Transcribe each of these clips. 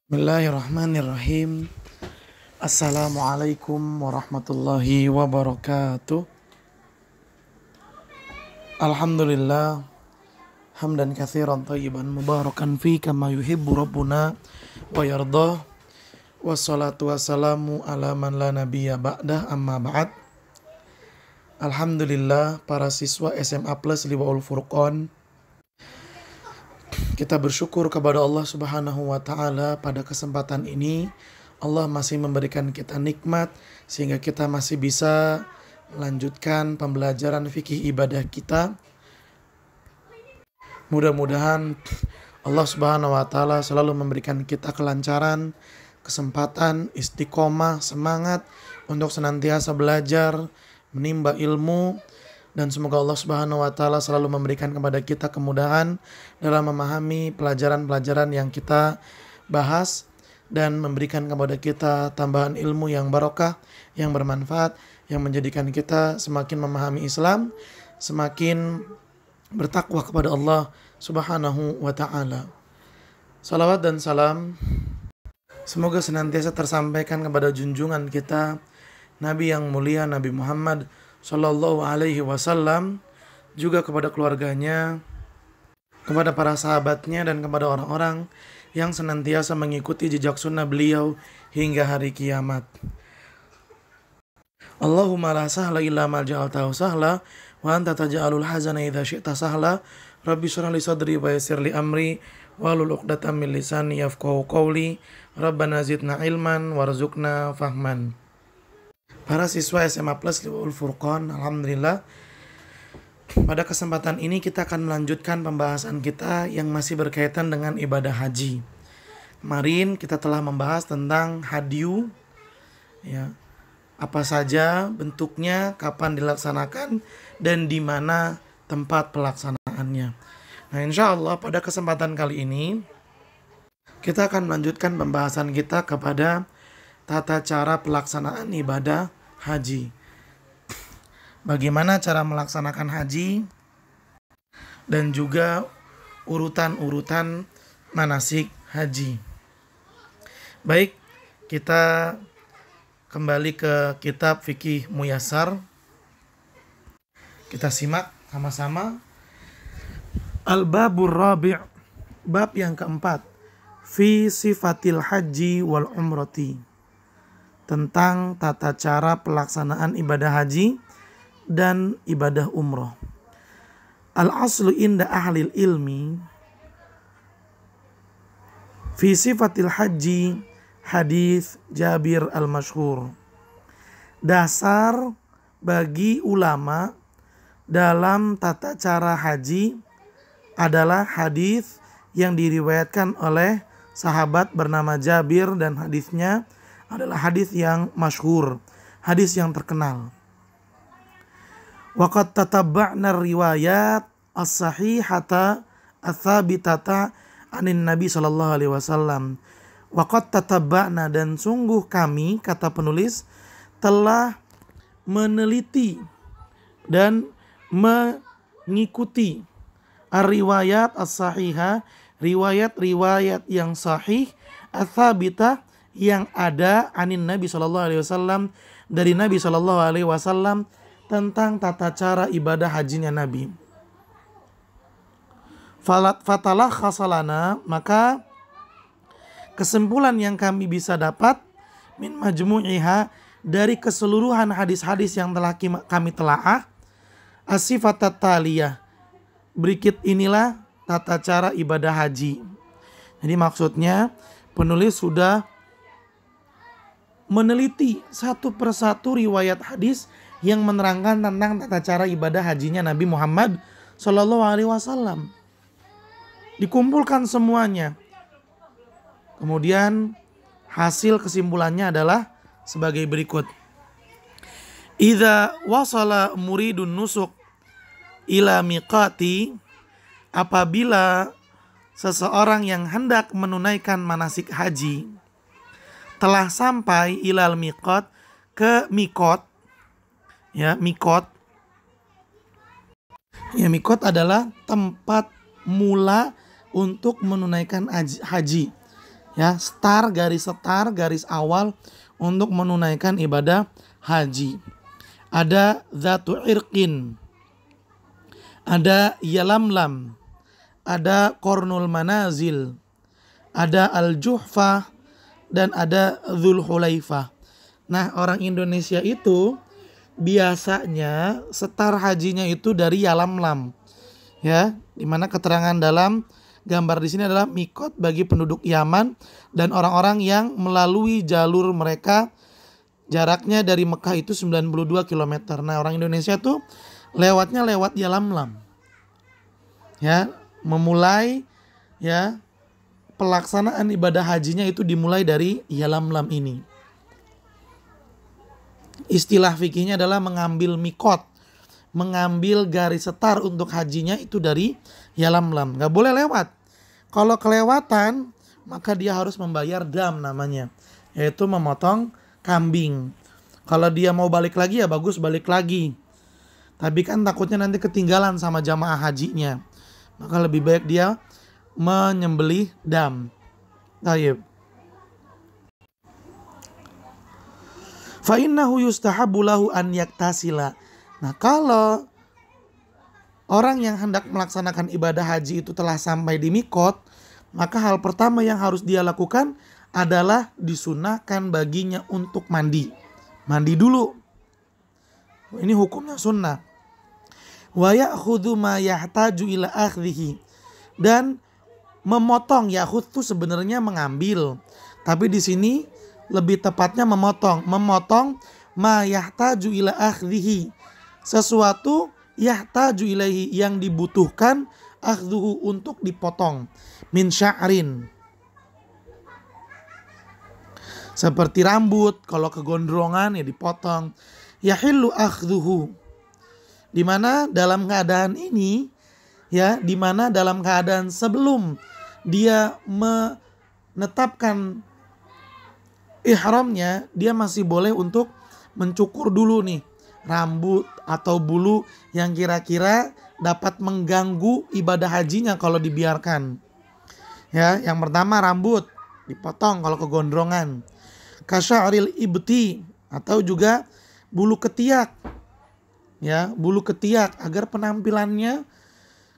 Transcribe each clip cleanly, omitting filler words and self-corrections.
Bismillahirrahmanirrahim. Assalamualaikum warahmatullahi wabarakatuh. Alhamdulillah hamdan katsiran thayyiban mubarakan fi kama yuhibbu rabbuna wa yardah. Wassalatu wassalamu ala man la nabiyya ba'dah, amma ba'd. Alhamdulillah, para siswa SMA Plus Liwaul Furqan, kita bersyukur kepada Allah Subhanahu wa Ta'ala. Pada kesempatan ini Allah masih memberikan kita nikmat sehingga kita masih bisa melanjutkan pembelajaran fikih ibadah kita. Mudah-mudahan Allah Subhanahu wa Ta'ala selalu memberikan kita kelancaran, kesempatan, istiqomah, semangat untuk senantiasa belajar, menimba ilmu. Dan semoga Allah Subhanahu wa Ta'ala selalu memberikan kepada kita kemudahan dalam memahami pelajaran-pelajaran yang kita bahas, dan memberikan kepada kita tambahan ilmu yang barokah, yang bermanfaat, yang menjadikan kita semakin memahami Islam, semakin bertakwa kepada Allah Subhanahu wa Ta'ala. Salawat dan salam semoga senantiasa tersampaikan kepada junjungan kita, Nabi yang mulia, Nabi Muhammad Sallallahu alaihi wasallam, juga kepada keluarganya, kepada para sahabatnya, dan kepada orang-orang yang senantiasa mengikuti jejak sunnah beliau hingga hari kiamat. Allahumma la sahla illa ma ja'altahu sahla wa anta taj'alul hazana idza syi'ta sahla. Rabbi shrah li sadri wa yassir li amri wahlul 'uqdatam min lisani yafqahu qawli. Rabbana zidna ilman warzuqna fahman. Para siswa SMA Plus Liwaul Furqan, alhamdulillah, pada kesempatan ini kita akan melanjutkan pembahasan kita yang masih berkaitan dengan ibadah haji. Kemarin kita telah membahas tentang hadyu, ya, apa saja bentuknya, kapan dilaksanakan, dan di mana tempat pelaksanaannya. Nah, insya Allah pada kesempatan kali ini kita akan melanjutkan pembahasan kita kepada tata cara pelaksanaan ibadah haji. Bagaimana cara melaksanakan haji dan juga urutan-urutan manasik haji. Baik, kita kembali ke kitab Fikih Muyassar. Kita simak sama-sama. Al-Babur Rabi', bab yang keempat, fi sifatil haji wal umrati, tentang tata cara pelaksanaan ibadah haji dan ibadah umroh. Al-aslu inda ahlil ilmi fi sifatil haji hadis Jabir al-Masyhur. Dasar bagi ulama dalam tata cara haji adalah hadis yang diriwayatkan oleh sahabat bernama Jabir, dan hadisnya adalah hadis yang masyhur, hadis yang terkenal. Waqad tatabba'na riwayat as-sahihata ats-tsabitata anin Nabi sallallahu alaihi wasallam. Waqad tatabba'na, dan sungguh kami, kata penulis, telah meneliti dan mengikuti ar-riwayat as-sahihah, riwayat-riwayat yang sahih, ats-tsabitah, yang ada anin Nabi sallallahu alaihi wasallam, dari Nabi sallallahu alaihi wasallam, tentang tata cara ibadah hajinya Nabi. Fatalah khasalana, maka kesimpulan yang kami bisa dapat min majmu'iha, dari keseluruhan hadis-hadis yang telah kami telaah, as-sifatat taliyah, berikut inilah tata cara ibadah haji. Jadi maksudnya penulis sudah meneliti satu persatu riwayat hadis yang menerangkan tentang tata cara ibadah hajinya Nabi Muhammad Sallallahu Alaihi Wasallam. Dikumpulkan semuanya. Kemudian hasil kesimpulannya adalah sebagai berikut. Idza wasala muridun nusuk ila miqati, apabila seseorang yang hendak menunaikan manasik haji telah sampai ilal miqat, ke mikot, ya, mikot. Ya, mikot adalah tempat mula untuk menunaikan haji. Ya, setar garis awal untuk menunaikan ibadah haji. Ada Zatu Irqin, ada Yalamlam, ada Qornul Manazil, ada Al-Juhfah, dan ada Dzulhulaifah. Nah, orang Indonesia itu biasanya setar hajinya itu dari Yalamlam. Ya, dimana keterangan dalam gambar di sini adalah mikot bagi penduduk Yaman dan orang-orang yang melalui jalur mereka, jaraknya dari Mekah itu 92 km. Nah, orang Indonesia tuh lewatnya lewat Yalamlam. Ya, memulai ya pelaksanaan ibadah hajinya itu dimulai dari Yalamlam ini. Istilah fikihnya adalah mengambil mikot, mengambil garis setar untuk hajinya itu dari Yalamlam. Gak boleh lewat. Kalau kelewatan, maka dia harus membayar dam namanya, yaitu memotong kambing. Kalau dia mau balik lagi ya bagus balik lagi. Tapi kan takutnya nanti ketinggalan sama jamaah hajinya. Maka lebih baik dia menyembelih dam. Tayyib. Fa innahu yustahabbu lahu an yaktasila. Nah, kalau orang yang hendak melaksanakan ibadah haji itu telah sampai di mikot, maka hal pertama yang harus dia lakukan adalah disunahkan baginya untuk mandi. Mandi dulu. Ini hukumnya sunnah. Wa ya'khudhu ma yahtaju ila akhdhihi. Dan memotong, ya'khudh itu sebenarnya mengambil. Tapi di sini lebih tepatnya memotong. Memotong ma yahtaju ila akhdhihi. Sesuatu yahtaju ilaihi yang dibutuhkan akhdhuhu untuk dipotong. Min sya'rin. Seperti rambut, kalau kegondrongan ya dipotong. Yahillu akhdhuhu. Di mana dalam keadaan ini ya, di mana dalam keadaan sebelum dia menetapkan ihramnya, dia masih boleh untuk mencukur dulu nih rambut atau bulu yang kira-kira dapat mengganggu ibadah hajinya kalau dibiarkan. Ya, yang pertama rambut dipotong kalau kegondrongan. Kasya'ril ibti, atau juga bulu ketiak. Ya, bulu ketiak agar penampilannya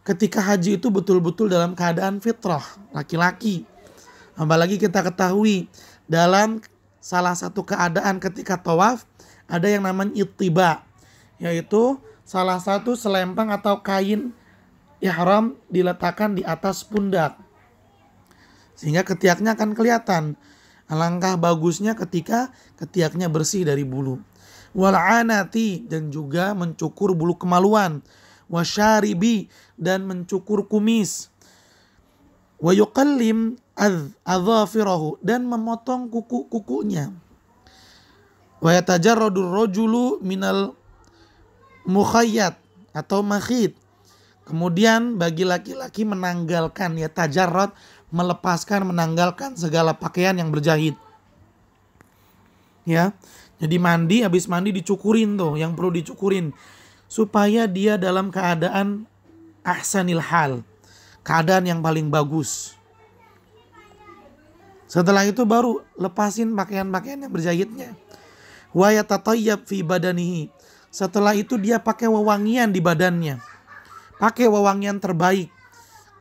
ketika haji itu betul-betul dalam keadaan fitrah, laki-laki. Apalagi kita ketahui dalam salah satu keadaan ketika tawaf ada yang namanya ittiba, yaitu salah satu selempang atau kain ihram diletakkan di atas pundak sehingga ketiaknya akan kelihatan. Alangkah bagusnya ketika ketiaknya bersih dari bulu. Wal anati, dan juga mencukur bulu kemaluan. Wasyaribi, dan mencukur kumis. Wa yuqallim adhafirahu, dan memotong kuku-kukunya. Wa yatajarradu rajulu minal mukhayyat atau makhid. Kemudian bagi laki-laki menanggalkan, ya tajarrad, melepaskan, menanggalkan segala pakaian yang berjahit. Ya. Jadi mandi, habis mandi dicukurin tuh yang perlu dicukurin supaya dia dalam keadaan ahsanil hal, keadaan yang paling bagus. Setelah itu baru lepasin pakaian-pakaian yang berjahitnya. Wa yatatayyab fi badanihi. Setelah itu dia pakai wewangian di badannya. Pakai wewangian terbaik.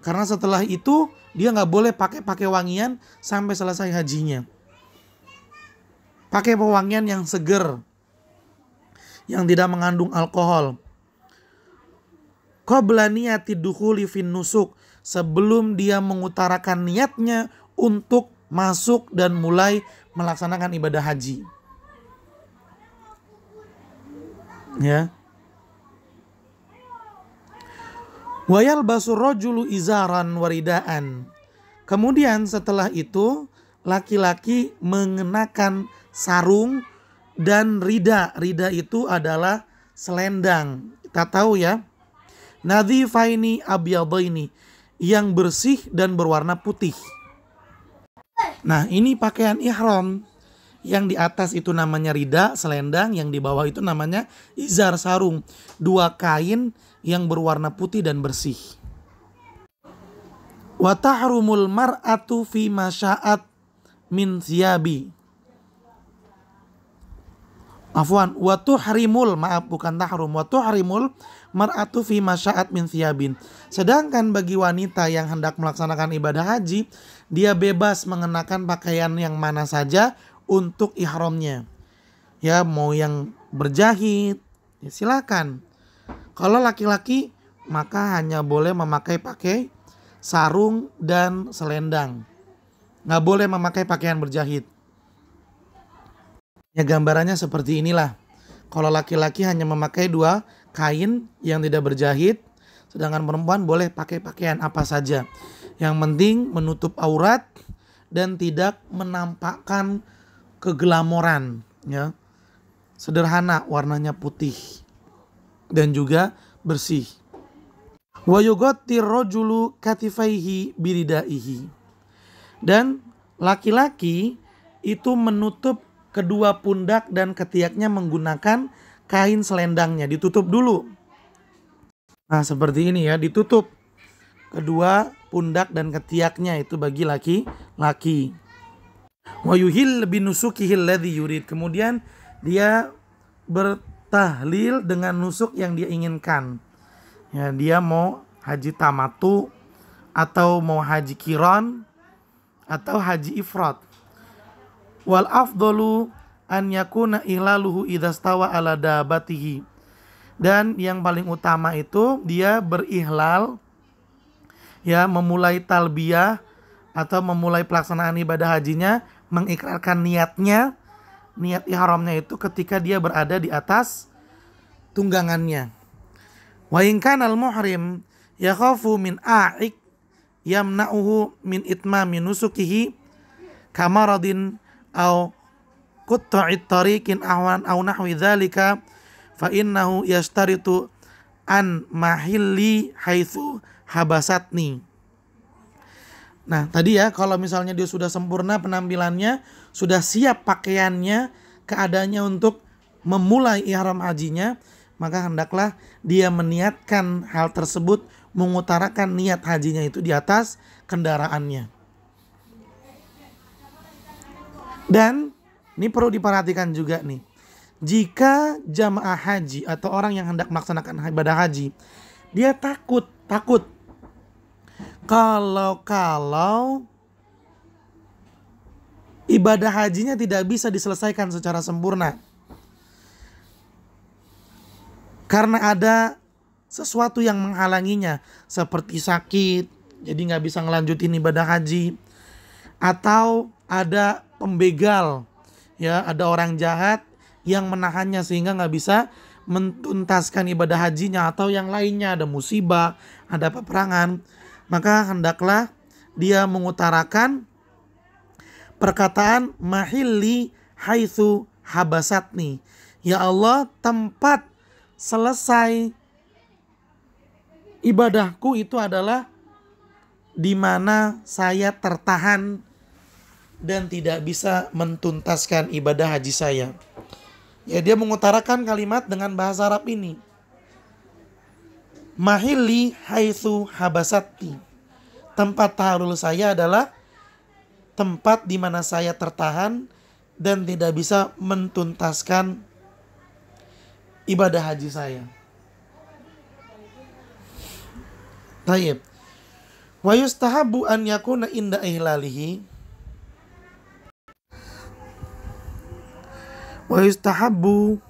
Karena setelah itu dia nggak boleh pakai wangian sampai selesai hajinya. Pakai pewangian yang seger, yang tidak mengandung alkohol. Qabla niyati dukhuli fin nusuk, sebelum dia mengutarakan niatnya untuk masuk dan mulai melaksanakan ibadah haji. Ya. Wa yalbasu rajulu izaran waridaan. Kemudian setelah itu laki-laki mengenakan sarung dan rida. Rida itu adalah selendang. Kita tahu ya. Nadhifaini abyadaini, yang bersih dan berwarna putih. Nah, ini pakaian ihram. Yang di atas itu namanya rida, selendang. Yang di bawah itu namanya izar, sarung. Dua kain yang berwarna putih dan bersih. Wa tahrumul mar'atu fi masya'at min siyabi. Afwan, wa tuhrimul, maaf bukan tahrum, wa tuhrimul mar'atu fi masya'at min thiyabin. Sedangkan bagi wanita yang hendak melaksanakan ibadah haji, dia bebas mengenakan pakaian yang mana saja untuk ihramnya. Ya, mau yang berjahit, ya silakan. Kalau laki-laki maka hanya boleh pakai sarung dan selendang. Nggak boleh memakai pakaian berjahit. Ya, gambarannya seperti inilah. Kalau laki-laki hanya memakai 2 kain yang tidak berjahit, sedangkan perempuan boleh pakai pakaian apa saja. Yang penting menutup aurat dan tidak menampakkan keglamoran, ya. Sederhana, warnanya putih dan juga bersih. Wa yughatti rajulu katifaihi biridaihi. Dan laki-laki itu menutup kedua pundak dan ketiaknya menggunakan kain selendangnya, ditutup dulu. Nah, seperti ini ya, ditutup kedua pundak dan ketiaknya itu bagi laki-laki. Wa yuhil binusukihi alladhi yurid. Kemudian dia bertahlil dengan nusuk yang dia inginkan. Ya, dia mau haji tamatu atau mau haji qiran atau haji ifrat. Wal afdalu an yakuna ihlaluhu idza stawa ala dabatihi. Dan yang paling utama itu dia berihlal, ya, memulai talbiyah atau memulai pelaksanaan ibadah hajinya, mengikrarkan niatnya, niat ihramnya itu ketika dia berada di atas tunggangannya. Wa in kana al-muhrim yakhafu min a'ik yamna'uhu min itmami nusukihi kamaradin au qut'it tariqin awan au nahwi dzalika fa innahu yashtaritu an mahilli haitsu habasatni. Nah, tadi ya, kalau misalnya dia sudah sempurna penampilannya, sudah siap pakaiannya, keadaannya untuk memulai ihram hajinya, maka hendaklah dia meniatkan hal tersebut, mengutarakan niat hajinya itu di atas kendaraannya. Dan ini perlu diperhatikan juga nih, jika jamaah haji atau orang yang hendak melaksanakan ibadah haji, dia takut kalau ibadah hajinya tidak bisa diselesaikan secara sempurna karena ada sesuatu yang menghalanginya, seperti sakit jadi nggak bisa ngelanjutin ibadah haji, atau ada pembegal, ya, ada orang jahat yang menahannya sehingga nggak bisa mentuntaskan ibadah hajinya, atau yang lainnya, ada musibah, ada peperangan, maka hendaklah dia mengutarakan perkataan mahilli haitsu habasatni. Ya Allah, tempat selesai ibadahku itu adalah di mana saya tertahan dan tidak bisa mentuntaskan ibadah haji saya. Ya, dia mengutarakan kalimat dengan bahasa Arab ini. Mahilli haitsu habasati. Tempat tahalul saya adalah tempat di mana saya tertahan dan tidak bisa mentuntaskan ibadah haji saya. Tayyib. Wa yustahabu an yakuna inda ihlalihi. Wa yustahabu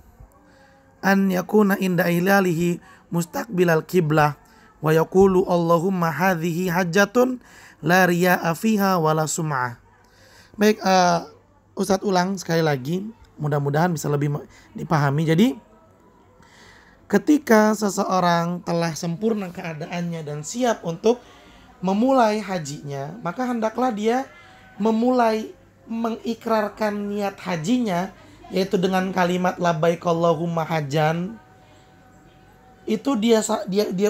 an yakuna inda ihlalihi mustaqbilal qiblah wa yaqulu Allahumma hadhihi hajjatun la riya'a fiha wala sum'ah. Baik, Ustadz ulang sekali lagi, mudah-mudahan bisa lebih dipahami. Jadi ketika seseorang telah sempurna keadaannya dan siap untuk memulai hajinya, maka hendaklah dia memulai mengikrarkan niat hajinya, yaitu dengan kalimat labbaik Allahumma hajjan. Itu dia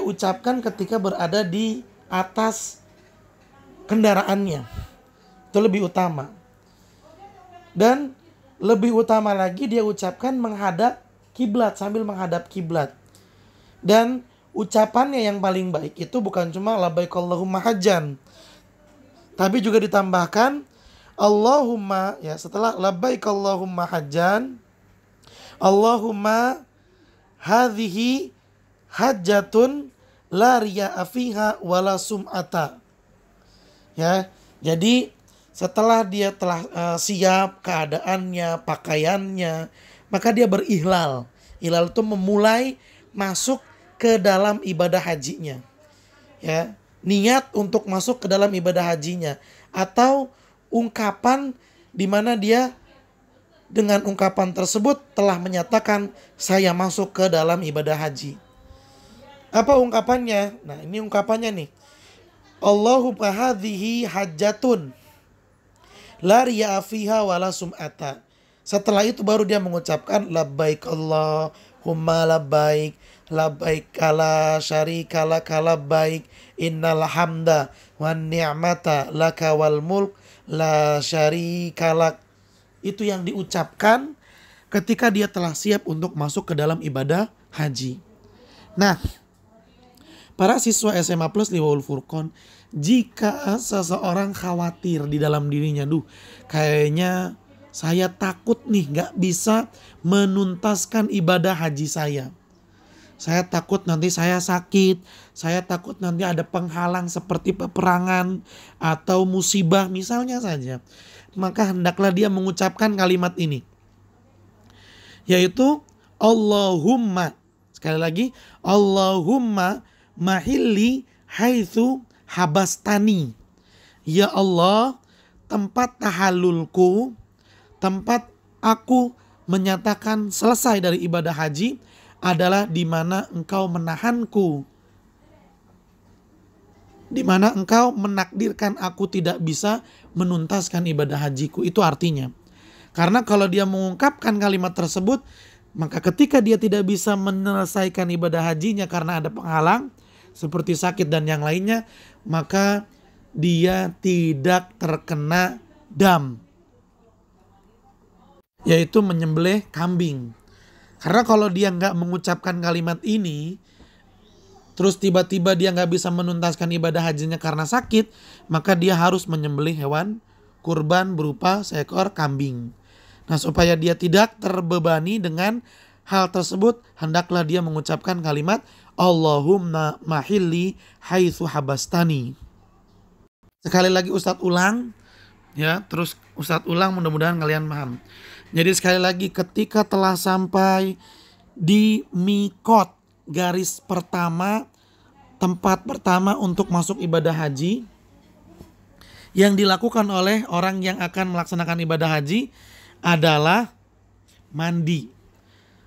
ucapkan ketika berada di atas kendaraannya. Itu lebih utama. Dan lebih utama lagi dia ucapkan menghadap kiblat, sambil menghadap kiblat. Dan ucapannya yang paling baik itu bukan cuma labbaik Allahumma hajjan, tapi juga ditambahkan Allahumma, ya, setelah labbaik Allahumma hajjan, Allahumma hadhihi hajjatun la riya'a fiha wala sum'ata. Ya, jadi setelah dia telah siap keadaannya, pakaiannya, maka dia berihlal. Ihlal itu memulai masuk ke dalam ibadah hajinya. Ya, niat untuk masuk ke dalam ibadah hajinya, atau ungkapan di mana dia dengan ungkapan tersebut telah menyatakan saya masuk ke dalam ibadah haji. Apa ungkapannya? Nah, ini ungkapannya nih. Allahumma hadhihi hajjatun la riya'a fiha wala sum'ata. Setelah itu baru dia mengucapkan labbaik Allahumma labbaik, labbaik la syarika laka labbaik, innal hamda wan ni'mata laka wal mulk la syarika lak. Itu yang diucapkan ketika dia telah siap untuk masuk ke dalam ibadah haji. Nah, para siswa SMA Plus Liwaul Furqon, jika seseorang khawatir di dalam dirinya, kayaknya saya takut nih gak bisa menuntaskan ibadah haji saya. Saya takut nanti saya sakit, saya takut nanti ada penghalang seperti peperangan atau musibah misalnya saja. Maka hendaklah dia mengucapkan kalimat ini, yaitu Allahumma, sekali lagi, Allahumma mahilli haitsu habastani. Ya Allah, tempat tahallulku, tempat aku menyatakan selesai dari ibadah haji adalah di mana engkau menahanku, di mana engkau menakdirkan aku tidak bisa menuntaskan ibadah hajiku. Itu artinya, karena kalau dia mengungkapkan kalimat tersebut, maka ketika dia tidak bisa menyelesaikan ibadah hajinya karena ada penghalang seperti sakit dan yang lainnya, maka dia tidak terkena dam, yaitu menyembelih kambing. Karena kalau dia nggak mengucapkan kalimat ini, terus tiba-tiba dia nggak bisa menuntaskan ibadah hajinya karena sakit, maka dia harus menyembelih hewan kurban berupa seekor kambing. Nah, supaya dia tidak terbebani dengan hal tersebut, hendaklah dia mengucapkan kalimat Allahumma mahilli haitsu habastani. Sekali lagi Ustadz ulang, ya, terus Ustadz ulang, mudah-mudahan kalian paham. Jadi sekali lagi, ketika telah sampai di mikot, garis pertama, tempat pertama untuk masuk ibadah haji, yang dilakukan oleh orang yang akan melaksanakan ibadah haji adalah mandi,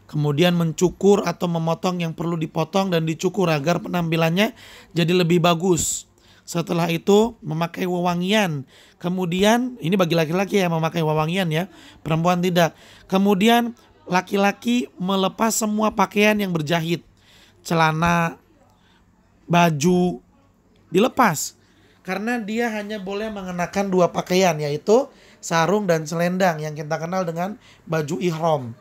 kemudian mencukur atau memotong yang perlu dipotong dan dicukur agar penampilannya jadi lebih bagus. Setelah itu memakai wewangian. Kemudian ini bagi laki-laki yang memakai wewangian, ya, perempuan tidak. Kemudian laki-laki melepas semua pakaian yang berjahit, celana, baju dilepas, karena dia hanya boleh mengenakan dua pakaian, yaitu sarung dan selendang yang kita kenal dengan baju ihram.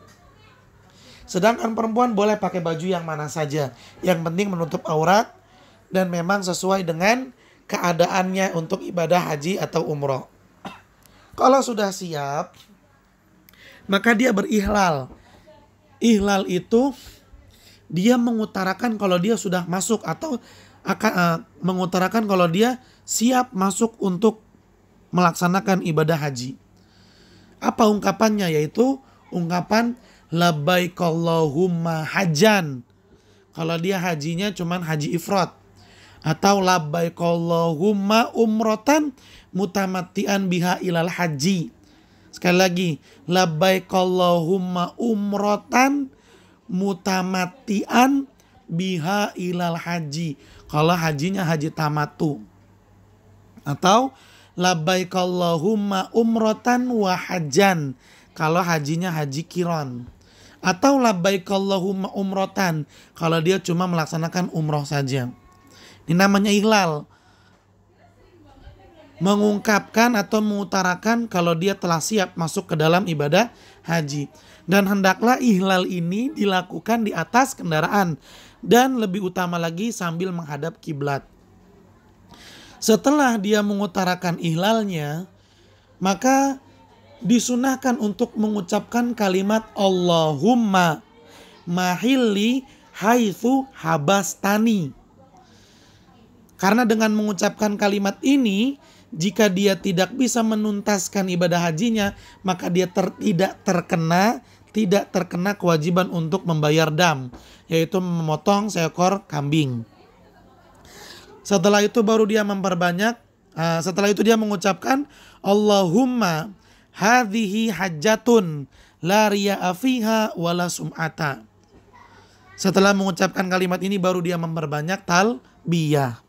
Sedangkan perempuan boleh pakai baju yang mana saja, yang penting menutup aurat dan memang sesuai dengan keadaannya untuk ibadah haji atau umroh. Kalau sudah siap, maka dia berihlal. Ihlal itu dia mengutarakan kalau dia sudah masuk atau akan mengutarakan kalau dia siap masuk untuk melaksanakan ibadah haji. Apa ungkapannya? Yaitu ungkapan labbaik Allahumma hajjan. Kalau dia hajinya cuman haji ifrad. Atau labbaik Allahumma umrotan mutamattian biha ilal haji. Sekali lagi, labbaik Allahumma umrotan mutamattian biha ilal haji. Kalau hajinya haji tamatu. Atau labbaik Allahumma umrotan wa hajjan. Kalau hajinya haji kiron. Atau labbaik Allahumma umrotan kalau dia cuma melaksanakan umroh saja. Ini namanya ihlal. Mengungkapkan atau mengutarakan kalau dia telah siap masuk ke dalam ibadah haji. Dan hendaklah ihlal ini dilakukan di atas kendaraan. Dan lebih utama lagi sambil menghadap kiblat. Setelah dia mengutarakan ihlalnya, maka disunahkan untuk mengucapkan kalimat Allahumma mahilli haitsu habastani. Karena dengan mengucapkan kalimat ini, jika dia tidak bisa menuntaskan ibadah hajinya, maka dia tidak terkena kewajiban untuk membayar dam, yaitu memotong seekor kambing. Setelah itu baru dia setelah itu dia mengucapkan Allahumma hadhihi hajjatun la riya'a fiha wala sum'ata. Setelah mengucapkan kalimat ini baru dia memperbanyak talbiyah.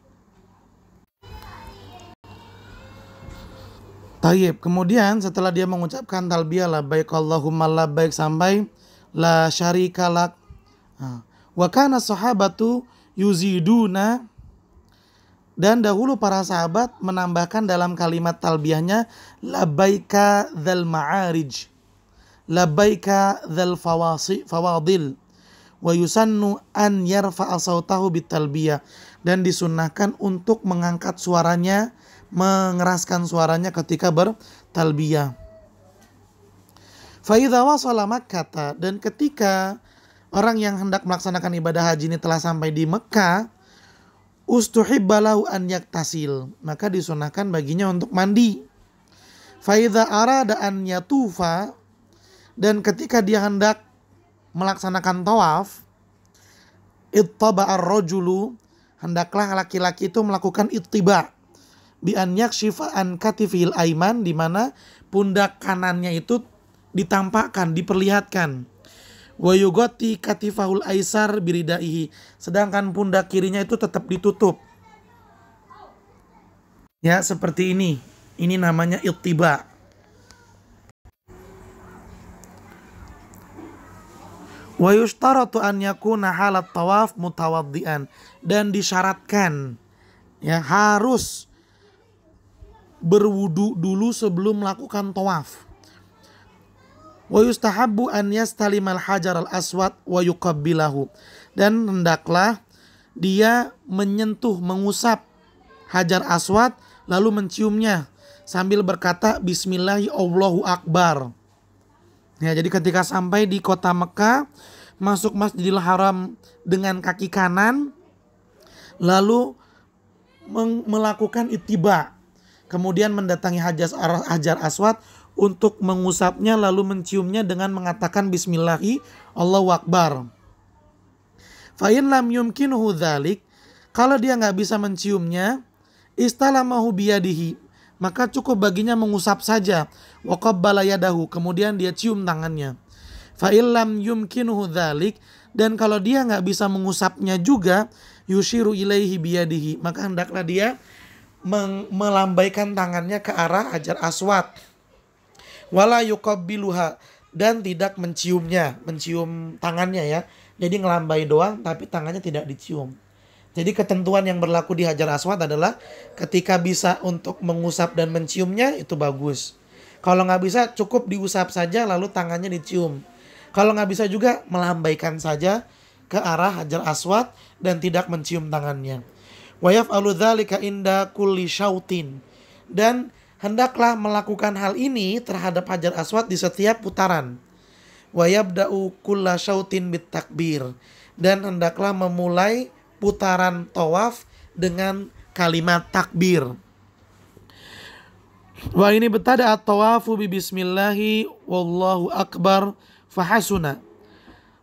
Tayyib. Kemudian setelah dia mengucapkan talbiyah labbaik Allahumma labbaik sampai la syarika lak. Wa kana sahabatu yuziduna, dan dahulu para sahabat menambahkan dalam kalimat talbiyahnya labbaika dzal ma'arij, labbaika dzal fawadil, wa yusannu an yarfa'a sautahu bitalbiyah, dan disunnahkan untuk mengangkat suaranya, mengeraskan suaranya ketika bertalbiyah. Fa idza wasala Makkah, dan ketika orang yang hendak melaksanakan ibadah haji ini telah sampai di Mekah, ustuhibba lahu an yaktasil, maka disunahkan baginya untuk mandi. Fa idza arada an yatufa, dan ketika dia hendak melaksanakan tawaf, ittaba'ar rajulu, hendaklah laki-laki itu melakukan ittiba bi an yakshifa an katifil aiman, di mana pundak kanannya itu ditampakkan, diperlihatkan. Wa yugati katifahul aisar biridaihi, sedangkan pundak kirinya itu tetap ditutup. Ya, seperti ini. Ini namanya ittiba. Wa yushtaratu an yakuna halat tawaf mutawaddian, dan disyaratkan ya harus berwudu dulu sebelum melakukan tawaf. Wa yustahabbu an yastalimal hajar al aswad wa yuqabbilahu, dan hendaklah dia menyentuh, mengusap hajar aswad lalu menciumnya sambil berkata bismillahi Allahu akbar. Ya, jadi ketika sampai di kota Mekah, masuk Masjidil Haram dengan kaki kanan, lalu melakukan ittiba, kemudian mendatangi hajar aswad untuk mengusapnya lalu menciumnya dengan mengatakan bismillahi Allahu akbar. Fa in lam yumkinuhu dzalik, kalau dia nggak bisa menciumnya, istalamahu biyadihi, maka cukup baginya mengusap saja. Wa qabbala yadahu, kemudian dia cium tangannya. Fa in lam yumkinuhu dzalik, dan kalau dia nggak bisa mengusapnya juga, yushiru ilaihi biyadihi, maka hendaklah dia melambaikan tangannya ke arah hajar aswad. Wala yuqabbiluha, dan tidak menciumnya, mencium tangannya ya. Jadi ngelambai doang tapi tangannya tidak dicium. Jadi ketentuan yang berlaku di hajar aswad adalah ketika bisa untuk mengusap dan menciumnya itu bagus. Kalau nggak bisa cukup diusap saja lalu tangannya dicium. Kalau nggak bisa juga melambaikan saja ke arah hajar aswad dan tidak mencium tangannya. Wa yaf'alu dzalika inda kulli syautin, dan hendaklah melakukan hal ini terhadap hajar aswad di setiap putaran. Wa yabda'u kulla syautin bitakbir, dan hendaklah memulai putaran tawaf dengan kalimat takbir. Wa ini betada at-tawafu bi bismillahi wallahu akbar fahasuna.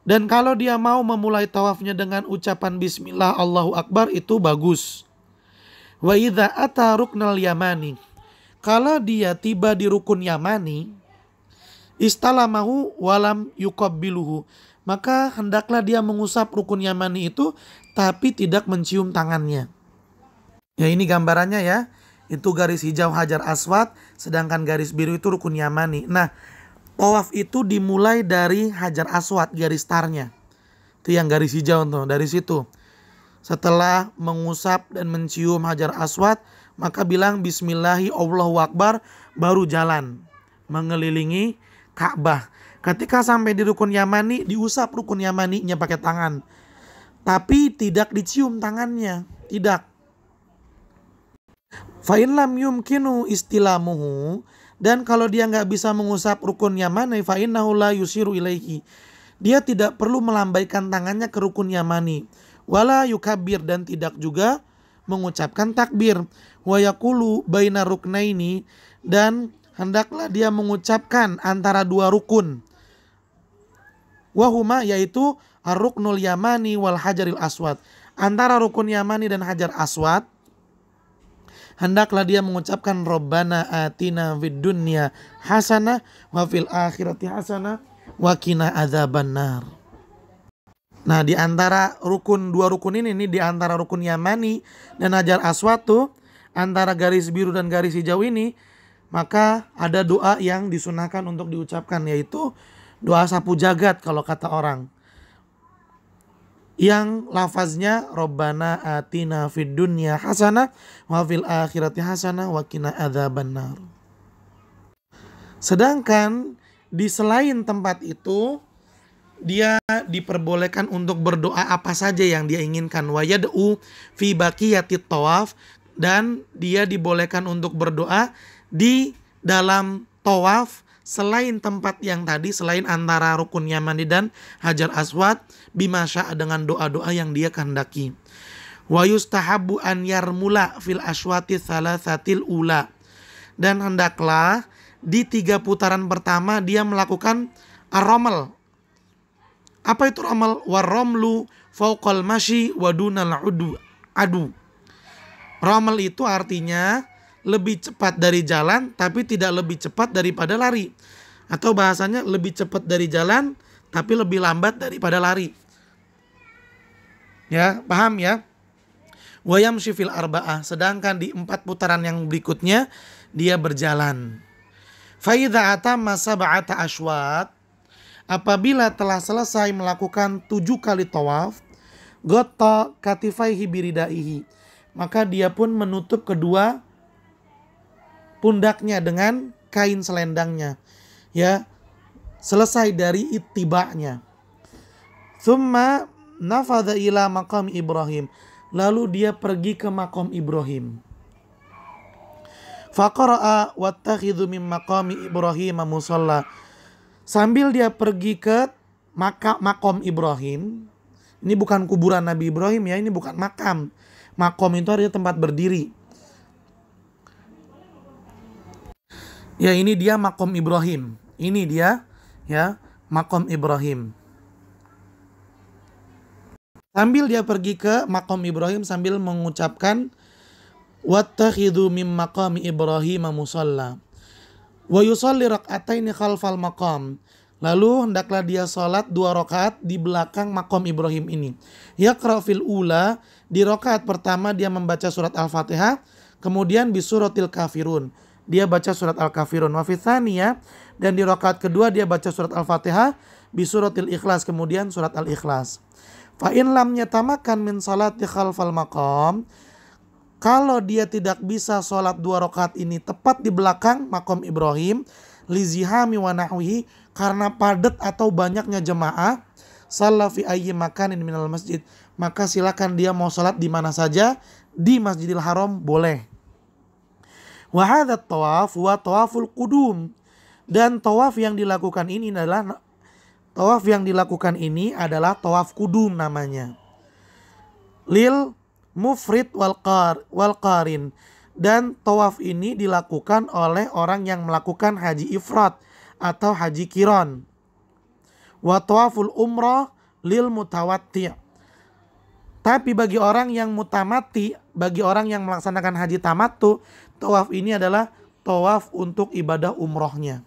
Dan kalau dia mau memulai tawafnya dengan ucapan bismillah Allahu akbar itu bagus. Wa idza ata ruknal yamani, kalau dia tiba di rukun Yamani, istalamahu walam yuqabbiluhu, maka hendaklah dia mengusap rukun Yamani itu tapi tidak mencium tangannya. Ya, ini gambarannya ya. Itu garis hijau hajar aswad, sedangkan garis biru itu rukun Yamani. Nah, tawaf itu dimulai dari hajar aswad, garis starnya. Itu yang garis hijau tuh, dari situ. Setelah mengusap dan mencium hajar aswad, maka bilang bismillahi Allahu akbar, baru jalan mengelilingi Ka'bah. Ketika sampai di rukun Yamani, diusap rukun Yamaninya pakai tangan, tapi tidak dicium tangannya, tidak. Fa in lam yumkinu istilamuhu, Dan kalau dia nggak bisa mengusap rukun yamani, fa innahu la yusiru ilaihi. Dia tidak perlu melambaikan tangannya ke rukun yamani. Wala yukabir, dan tidak juga mengucapkan takbir. Wa yaqulu baina ruknaini, dan hendaklah dia mengucapkan antara dua rukun. Wahuma, yaitu ar-ruknul yamani wal hajaril aswad. Antara rukun yamani dan hajar aswad, hendaklah dia mengucapkan Rabbana atina fid dunya hasanah wa fil akhirati hasanah wa qina adzabannar. Nah, di antara dua rukun ini nih, di antara rukun yamani dan hajar aswad tuh, antara garis biru dan garis hijau ini, maka ada doa yang disunahkan untuk diucapkan, yaitu doa sapu jagat kalau kata orang, yang lafaznya Rabbana atina fid dunya hasanah wa fil akhirati hasanah wa qina adzabannar. Sedangkan di selain tempat itu, dia diperbolehkan untuk berdoa apa saja yang dia inginkan. Wa yad'u fi baqiyatit tawaf, dan dia dibolehkan untuk berdoa di dalam tawaf selain tempat yang tadi, selain antara rukun yamani dan hajar aswad, bima sya'a, dengan doa-doa yang dia kehendaki. Wa yustahabu an yarmula fil aswati thalathatil ula, dan hendaklah di 3 putaran pertama dia melakukan ar-ramal. Apa itu ramal? War-ramlu fauqal masyi wa dunal adu. Ramal itu artinya lebih cepat dari jalan tapi tidak lebih cepat daripada lari. Atau bahasanya lebih cepat dari jalan tapi lebih lambat daripada lari. Ya, paham ya? Wa yamshi fil arba'ah, sedangkan di 4 putaran yang berikutnya dia berjalan. Fa idza atamma sab'ata asywaat, apabila telah selesai melakukan 7 kali tawaf, ghatta katifaihi biridaihi, maka dia pun menutup kedua pundaknya dengan kain selendangnya, ya, selesai dari ittiba'nya. Tsumma nafadha ila maqam Ibrahim, lalu dia pergi ke maqam Ibrahim. Faqara'a wattakhidhu min maqami Ibrahim musalla, sambil dia pergi ke maqam Ibrahim. Ini bukan kuburan Nabi Ibrahim ya, ini bukan makam. Maqam itu artinya tempat berdiri. Ya, ini dia maqam Ibrahim. Ini dia ya maqam Ibrahim. Sambil dia pergi ke maqam Ibrahim sambil mengucapkan wattakhidhu mim maqami Ibrahim musalla wa yusalli rak'ataini khalfal maqam. Lalu hendaklah dia salat 2 rakaat di belakang maqam Ibrahim ini. Yaqra fil ula, di rakaat pertama dia membaca surat Al-Fatihah, kemudian bi suratil kafirun, dia baca surat Al-Kafirun. Wa fi tsaniyah, dan di rakaat kedua dia baca surat Al-Fatihah bi suratil Ikhlas, kemudian surat Al-Ikhlas. Fa in lam yatamakan min salati khalfal maqam, kalau dia tidak bisa sholat 2 rakaat ini tepat di belakang maqam Ibrahim, lizihami wa nahwihi, karena padat atau banyaknya jemaah, shalla fi ayyi makanin minal masjid, maka silakan dia mau sholat di mana saja di Masjidil Haram boleh. Wa hadha tawaf wa tawaful qudum, dan tawaf yang dilakukan ini adalah tawaf kudum namanya. Lil mufrid wal qarin, dan tawaf ini dilakukan oleh orang yang melakukan haji ifrat atau haji qiran. Wa tawaful umrah lil mutawatti', tapi bagi orang yang mutamati, bagi orang yang melaksanakan haji tamattu, tawaf ini adalah tawaf untuk ibadah umrohnya.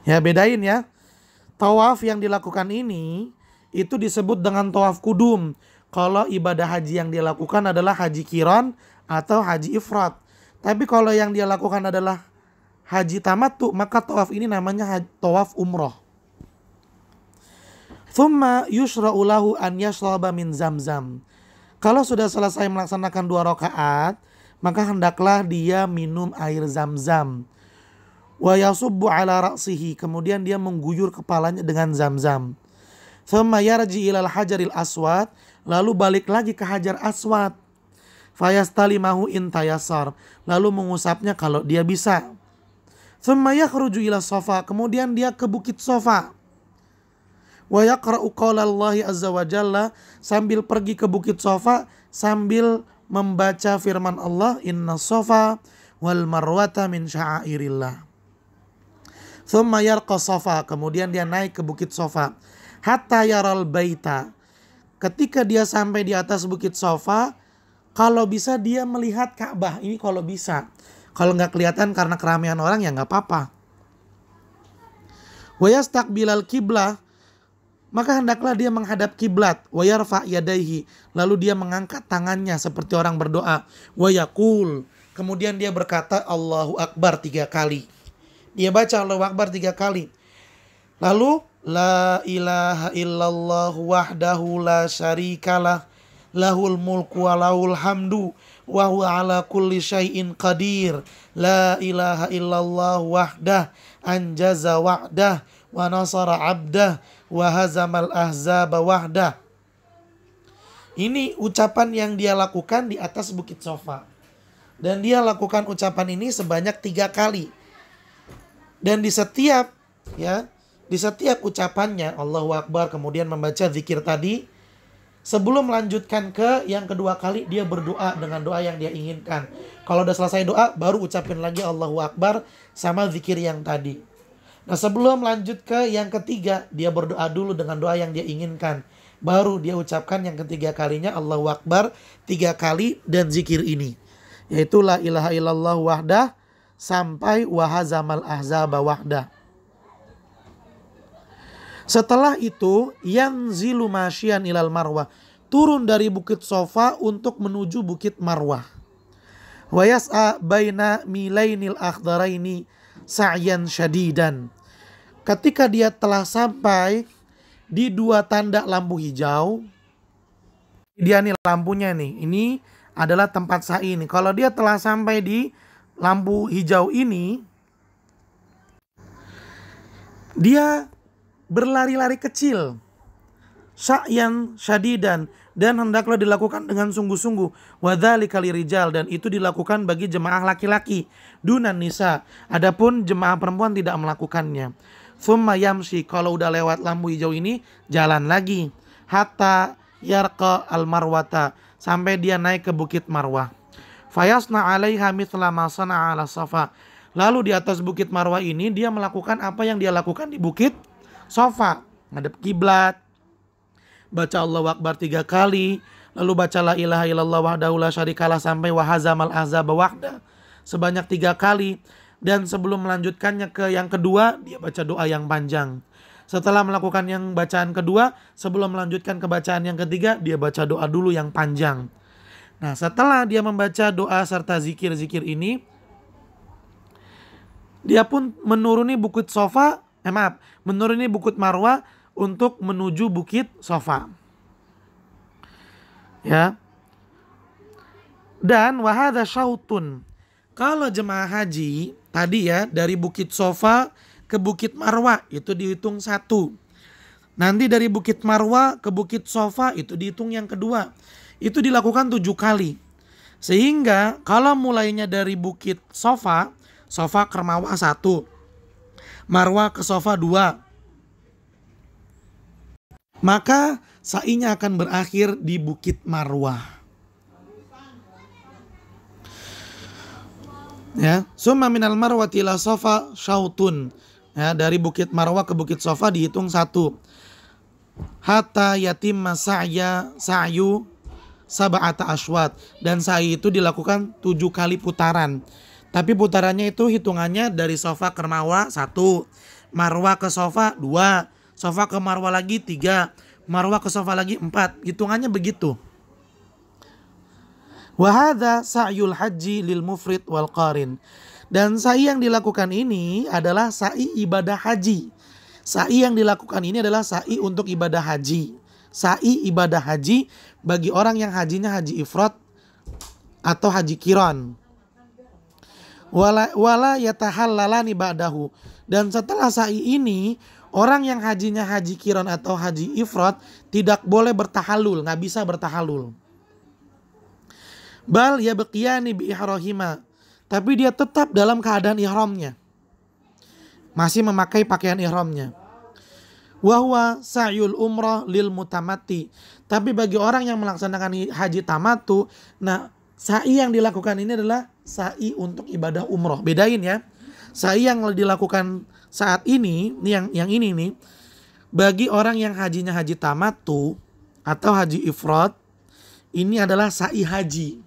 Ya, bedain ya. Tawaf yang dilakukan ini itu disebut dengan tawaf kudum. Kalau ibadah haji yang dia lakukan adalah haji qiran atau haji ifrat. Tapi kalau yang dia lakukan adalah haji tamattu, maka tawaf ini namanya tawaf umroh. Thumma yushra'u lahu an yashraba min zamzam. Kalau sudah selesai melaksanakan 2 rakaat, maka hendaklah dia minum air zam-zam. Wa yasubbu ala ra'sihi, kemudian dia mengguyur kepalanya dengan zam-zam. Thumma yarji ilal hajaril aswad, lalu balik lagi ke hajar aswad. fayastalimahu in tayassar, lalu mengusapnya kalau dia bisa. Tsumma yakhruju ila Safa, kemudian dia ke bukit Safa. Wa yaqra'u qaulallahi azza wa jalla, sambil pergi ke bukit Safa sambil membaca firman Allah, inna Safa wal marwata min sya'airillah. Tsumma yarqa Safa, kemudian dia naik ke bukit Safa. Hatta yaral baita, ketika dia sampai di atas bukit Safa, kalau bisa dia melihat Ka'bah. Ini kalau bisa. Kalau nggak kelihatan karena keramaian orang ya nggak apa-apa. Wa yastaqbilal qiblah, maka hendaklah dia menghadap kiblat. Wa yarfa yadaihi, lalu dia mengangkat tangannya seperti orang berdoa. Wa yaqul, kemudian dia berkata Allahu Akbar 3 kali. Dia baca Allahu Akbar 3 kali. Lalu la ilaha illallah wahdahu la syarikalah, lahul mulku wa lahul hamdu wa huwa ala kulli syai'in qadir. La ilaha illallah wahdah anjaza wa'dah wa nasara 'abdah wa hazamal ahzaba wahdah. Ini ucapan yang dia lakukan di atas bukit Safa. Dan dia lakukan ucapan ini sebanyak 3 kali. Dan di setiap ucapannya Allahu Akbar, kemudian membaca zikir tadi, sebelum melanjutkan ke yang kedua kali dia berdoa dengan doa yang dia inginkan. Kalau udah selesai doa baru ucapin lagi Allahu Akbar sama zikir yang tadi. Nah, sebelum lanjut ke yang ketiga, dia berdoa dulu dengan doa yang dia inginkan. Baru dia ucapkan yang ketiga kalinya Allahu Akbar 3 kali dan zikir ini, yaitu la ilaha illallah wahdah sampai wahazamal ahzaba wahdah. Setelah itu yanzilu masyian ilal marwah, turun dari bukit Safa untuk menuju bukit Marwah. Wa yas'a baina milainil akhdaraini sa'yan syadidan. Ketika dia telah sampai di 2 tanda lampu hijau, dia nih lampunya nih, ini adalah tempat sa'i nih. Kalau dia telah sampai di lampu hijau ini, dia berlari-lari kecil, sa'yan syadidan, dan hendaklah dilakukan dengan sungguh-sungguh. Wadzalika lirijal, dan itu dilakukan bagi jemaah laki-laki, dunan nisa, adapun jemaah perempuan tidak melakukannya. Tsumma yamshi, kalau udah lewat lampu hijau ini jalan lagi, hatta yarqa al marwata, sampai dia naik ke bukit Marwah. Fayasna 'alaiha mithla ma sana'a 'ala Safa, lalu di atas bukit Marwah ini dia melakukan apa yang dia lakukan di bukit Safa, ngadep kiblat, baca Allahu Akbar 3 kali, lalu baca la ilaha illallah wahdahu la syarikalah sampai wahazamal ahzaba wahdah sebanyak 3 kali. Dan sebelum melanjutkannya ke yang kedua, dia baca doa yang panjang. Setelah melakukan yang bacaan kedua, sebelum melanjutkan ke bacaan yang ketiga, dia baca doa dulu yang panjang. Nah, setelah dia membaca doa serta zikir-zikir ini, dia pun menuruni bukit Marwah untuk menuju bukit Safa. Ya. Dan wahada syautun. Kalau jemaah haji tadi ya, dari bukit Safa ke bukit Marwah itu dihitung 1. Nanti dari bukit Marwah ke bukit Safa itu dihitung yang kedua. Itu dilakukan 7 kali. Sehingga kalau mulainya dari bukit Safa ke Marwah 1, Marwah ke Safa 2, maka sa'inya akan berakhir di bukit Marwah. Ya, summa minal marwati ila Safa syautun. Ya, dari bukit Marwah ke bukit Safa dihitung 1. Hatta yatimma sa'yu sab'ata aswat, dan sa'i itu dilakukan 7 kali putaran. Tapi putarannya itu hitungannya dari Safa ke Marwah 1, Marwah ke Safa 2, Safa ke Marwah lagi 3, Marwah ke Safa lagi 4. Hitungannya begitu. Wa hadza sa'yul haji lil mufrid wal qarin. Dan sa'i yang dilakukan ini adalah sa'i ibadah haji. Sa'i yang dilakukan ini adalah sa'i untuk ibadah haji. Sa'i ibadah haji bagi orang yang hajinya haji ifrad atau haji qiran. Wala yatahallalani ba'dahu. Dan setelah sa'i ini, orang yang hajinya haji qiran atau haji ifrad tidak boleh bertahallul, nggak bisa bertahallul. Bal yabqiyani bi ihrahima, tapi dia tetap dalam keadaan ihramnya, masih memakai pakaian ihramnya. Wahwa sa'yul umrah lil mutamati, tapi bagi orang yang melaksanakan haji tamattu, nah sa'i yang dilakukan ini adalah sa'i untuk ibadah umroh. Bedain ya, sa'i yang dilakukan saat ini, yang ini nih, bagi orang yang hajinya haji tamattu atau haji ifrad, ini adalah sa'i haji.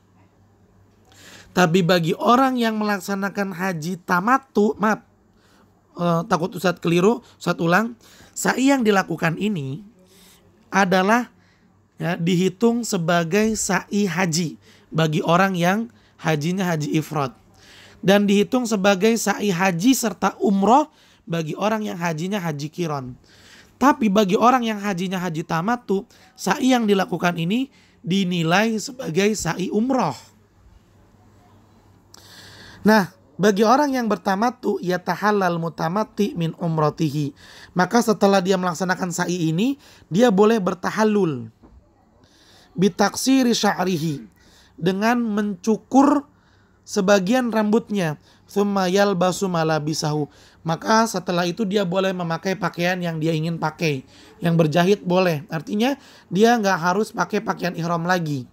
Tapi bagi orang yang melaksanakan haji tamattu, takut Ustadz keliru, Ustadz ulang. Sa'i yang dilakukan ini adalah ya, dihitung sebagai sa'i haji bagi orang yang hajinya haji ifrad, dan dihitung sebagai sa'i haji serta umroh bagi orang yang hajinya haji qiron. Tapi bagi orang yang hajinya haji tamattu, sa'i yang dilakukan ini dinilai sebagai sa'i umroh. Nah, bagi orang yang bertamattu, yatahallal mutamatti min umratihi, maka setelah dia melaksanakan sa'i ini, dia boleh bertahallul bitaksiri sya'rihi, dengan mencukur sebagian rambutnya, tsumma yalbasu malabisahu, maka setelah itu dia boleh memakai pakaian yang dia ingin pakai, yang berjahit boleh, artinya dia nggak harus pakai pakaian ihram lagi.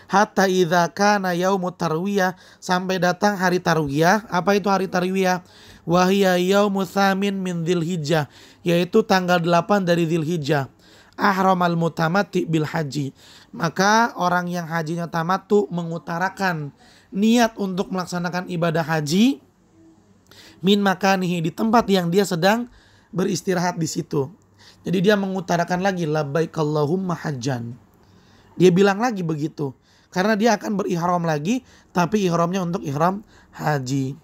Hatta idza kana yaumut tarwiyah, sampai datang hari tarwiyah. Apa itu hari tarwiyah? Wahia yaumut tsamin min dzilhijjah, yaitu tanggal 8 dari Dzulhijjah. Ahramal mutamatti bil haji, maka orang yang hajinya tamattu mengutarakan niat untuk melaksanakan ibadah haji min makanihi, di tempat yang dia sedang beristirahat di situ. Jadi dia mengutarakan lagi labbaik Allahumma hajjan. Dia bilang lagi begitu. Karena dia akan berihram lagi, tapi ihramnya untuk ihram haji.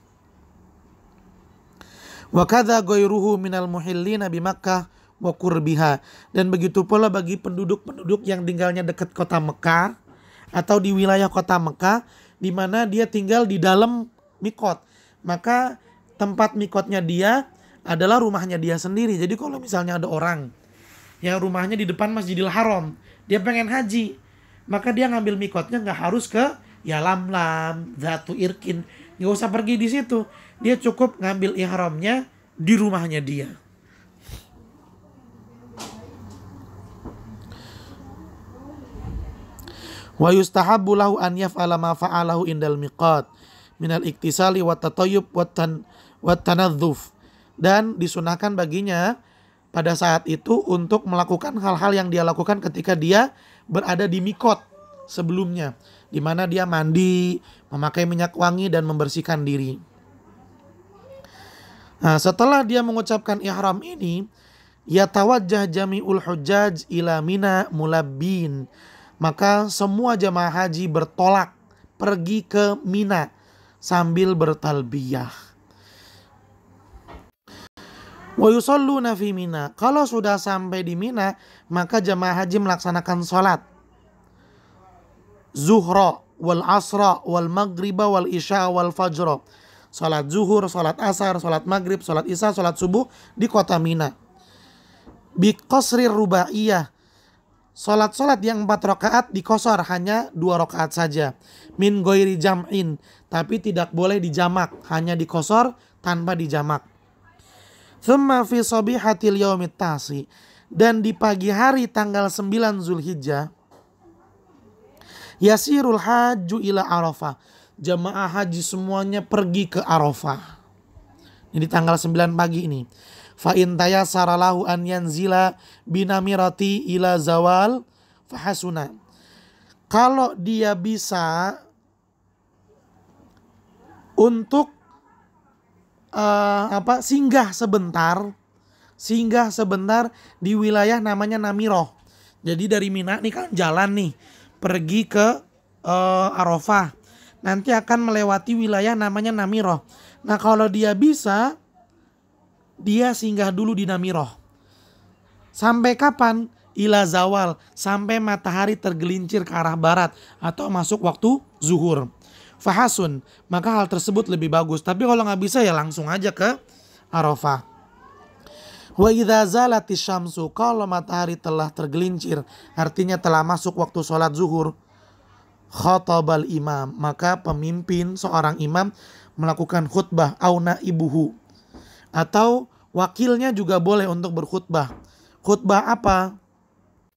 Wa kadza ghairuhu minal muhillina bi Makkah wa qurbiha, dan begitu pula bagi penduduk-penduduk yang tinggalnya dekat kota Mekah atau di wilayah kota Mekah di mana dia tinggal di dalam mikot. Maka tempat mikotnya dia adalah rumahnya dia sendiri. Jadi kalau misalnya ada orang yang rumahnya di depan Masjidil Haram, dia pengen haji, maka dia ngambil mikotnya nggak harus ke Yalamlam, Zatu Irkin, nggak usah pergi di situ. Dia cukup ngambil ihramnya di rumahnya dia. Wa yustahabbu lahu an yaf'ala ma fa'alahu indal miqat minal iktisali wat tatayyub wat tanadzuf, dan disunahkan baginya pada saat itu untuk melakukan hal-hal yang dia lakukan ketika dia berada di mikot sebelumnya, di mana dia mandi, memakai minyak wangi dan membersihkan diri. Nah, setelah dia mengucapkan ihram ini, yatawajjah jami'ul hujjaj ila Mina mulabbin, maka semua jamaah haji bertolak pergi ke Mina sambil bertalbiyah. Wa yusalluna fi Mina, kalau sudah sampai di Mina, maka jamaah haji melaksanakan salat zuhra wal asra wal maghriba wal isya wal fajra. Salat zuhur, salat asar, salat maghrib, salat isya, salat subuh di kota Mina. Bi qasri rubaiyah, salat-salat yang 4 rakaat dikosor, hanya 2 rakaat saja. Min ghairi jam'in, tapi tidak boleh dijamak, hanya dikosor tanpa dijamak. Tsumma fi sabihatil yaumit tasi, dan di pagi hari tanggal 9 Zulhijjah, yasirul hajju ila Arafah, jamaah haji semuanya pergi ke Arafah. Ini tanggal 9 pagi ini. Fa in tayassara lahu an yanzila binamirati ila zawal fahasuna, kalau dia bisa untuk singgah sebentar di wilayah namanya Namiroh. Jadi dari Mina nih kan jalan nih pergi ke Arafah, nanti akan melewati wilayah namanya Namiroh. Nah kalau dia bisa, dia singgah dulu di Namiroh. Sampai kapan? Ila zawal, sampai matahari tergelincir ke arah barat atau masuk waktu zuhur. Fahasun, maka hal tersebut lebih bagus. Tapi kalau nggak bisa ya langsung aja ke Arafah. Wa idza zalatis syamsu, kalau matahari telah tergelincir, artinya telah masuk waktu sholat zuhur. khatabal imam, maka pemimpin seorang imam melakukan khutbah, au naibuhu, atau wakilnya juga boleh untuk berkhutbah. Khutbah apa?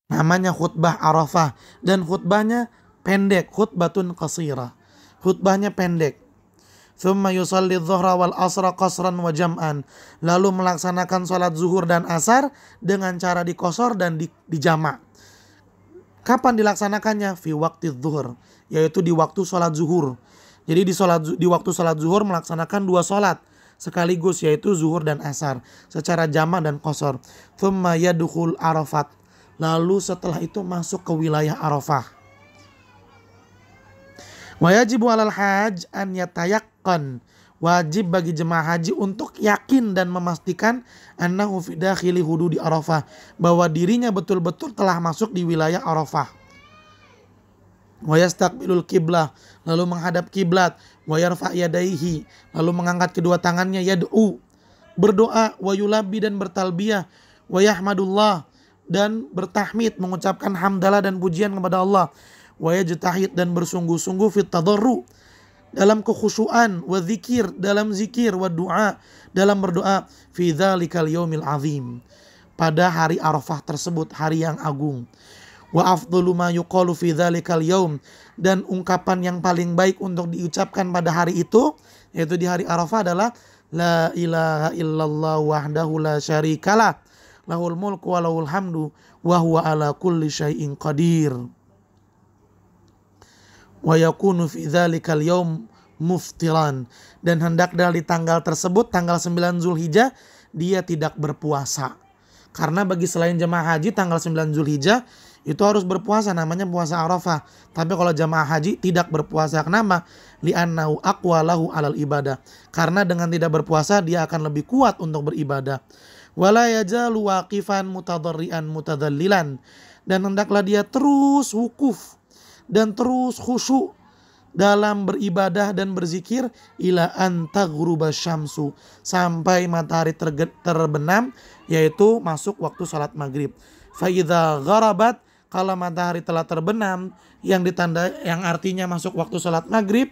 Namanya khutbah Arafah, dan khutbahnya pendek, khutbatun qasirah. Khutbahnya pendek. Thumma yusalli dhuhra wal asra qasran wa jam'an. Lalu melaksanakan salat zuhur dan asar dengan cara dikosor dan dijamak. Kapan dilaksanakannya? Fi waqti zuhur, yaitu di waktu salat zuhur. Jadi di waktu salat zuhur melaksanakan 2 salat sekaligus, yaitu zuhur dan asar secara jamak dan qasar. Thumma yadkhul Arafat. Lalu setelah itu masuk ke wilayah Arafah. Wa yajibu 'alal hajj an yatayaqqan. Wajib bagi jemaah haji untuk yakin dan memastikan annahu fi dakhili hududi Arafah, bahwa dirinya betul-betul telah masuk di wilayah Arafah. Wa yastaqbilul qiblah, lalu menghadap kiblat. Wa yarfa' yadaihi, lalu mengangkat kedua tangannya, yad'u, berdoa. Wa yulabbi, dan bertalbiyah. Wa yahmadullah, dan bertahmid, mengucapkan hamdalah dan pujian kepada Allah. Wa yajtahid, dan bersungguh-sungguh fit tadarru, dalam kekhusyuan, wa dzikir, dalam zikir, wa du'a, dalam berdoa, fi dzalikal yaumil azim, pada hari Arafah tersebut, hari yang agung. Wa afdalu ma yuqalu fi dzalikal yaum, dan ungkapan yang paling baik untuk diucapkan pada hari itu, yaitu di hari Arafah, adalah la ilaha illallah wahdahu la syarikalah, lahul mulku wa lahul hamdu wa huwa ala kulli syai'in qadir. Wa yakunu fi dzalikal yaum muftiran, dan hendaklah di tanggal tersebut, tanggal 9 Zulhijjah, dia tidak berpuasa. Karena bagi selain jemaah haji tanggal 9 Zulhijjah itu harus berpuasa, namanya puasa Arafah. Tapi kalau jemaah haji tidak berpuasa. Kenapa? Li'annahu aqwa lahu 'alal ibadah. Karena dengan tidak berpuasa dia akan lebih kuat untuk beribadah. Wala yajalu waqifan mutadarrian mutadallilan, dan hendaklah dia terus wukuf dan terus khusyuk dalam beribadah dan berzikir, ila an taghruba syamsu, sampai matahari terbenam, yaitu masuk waktu salat maghrib. Fa idza gharabat, kalau matahari telah terbenam, yang artinya masuk waktu salat maghrib,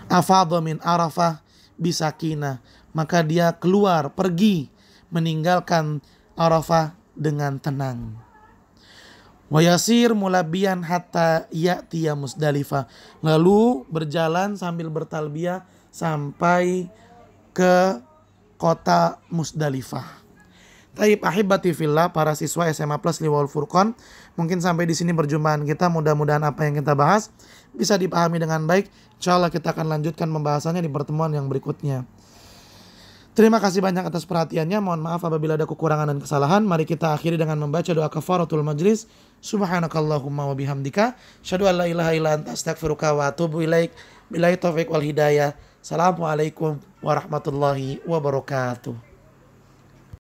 afadha min Arafah bisakinah, maka dia keluar, pergi, meninggalkan Arafah dengan tenang. Wa yasir mulabiyan hatta ya'tiya Musdalifah, lalu berjalan sambil bertalbiyah sampai ke kota Musdalifah. Taib ahibati fillah, para siswa SMA Plus Liwaul Furqan, mungkin sampai di sini perjumpaan kita. Mudah-mudahan apa yang kita bahas bisa dipahami dengan baik. Insyaallah kita akan lanjutkan pembahasannya di pertemuan yang berikutnya. Terima kasih banyak atas perhatiannya. Mohon maaf apabila ada kekurangan dan kesalahan. Mari kita akhiri dengan membaca doa kafaratul majlis. Subhanakallahumma wa bihamdika, asyhadu an la ilaha illa anta, astaghfiruka wa atubu ilaik. Billahi taufiq wal hidayah. Assalamualaikum warahmatullahi wabarakatuh.